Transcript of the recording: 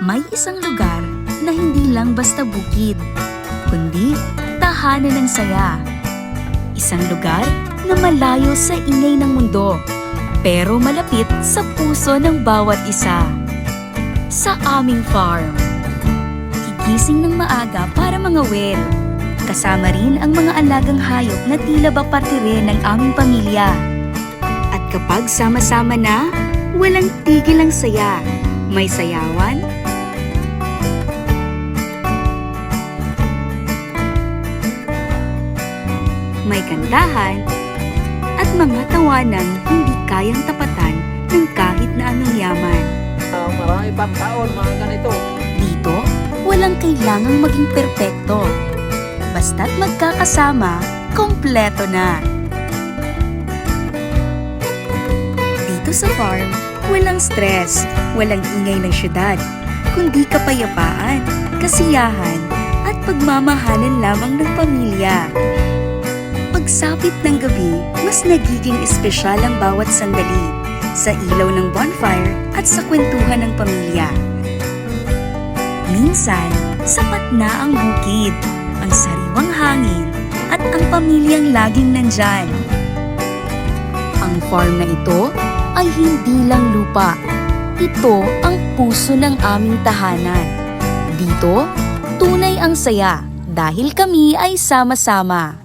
May isang lugar na hindi lang basta bukid, kundi tahanan ng saya. Isang lugar na malayo sa ingay ng mundo, pero malapit sa puso ng bawat isa. Sa aming farm. Gigising ng maaga para mangawil. Kasama rin ang mga alagang hayop na tila ba parte rin ng aming pamilya. At kapag sama-sama na, walang tigil ang saya. May sayawan, may kantahan, at mga tawanan hindi kayang tapatan ng kahit na anong yaman. Marami pang taon, mga ganito. Dito, walang kailangang maging perpekto. Basta't magkakasama, kompleto na. Dito sa farm, walang stress, walang ingay ng syudad, kundi kapayapaan, kasiyahan, at pagmamahalan lamang ng pamilya. Pagsapit ng gabi, mas nagiging espesyal ang bawat sandali sa ilaw ng bonfire at sa kwentuhan ng pamilya. Minsan, sapat na ang bukid, ang sariwang hangin, at ang pamilyang laging nandyan. Ang farm na ito ay hindi lang lupa. Ito ang puso ng aming tahanan. Dito, tunay ang saya dahil kami ay sama-sama.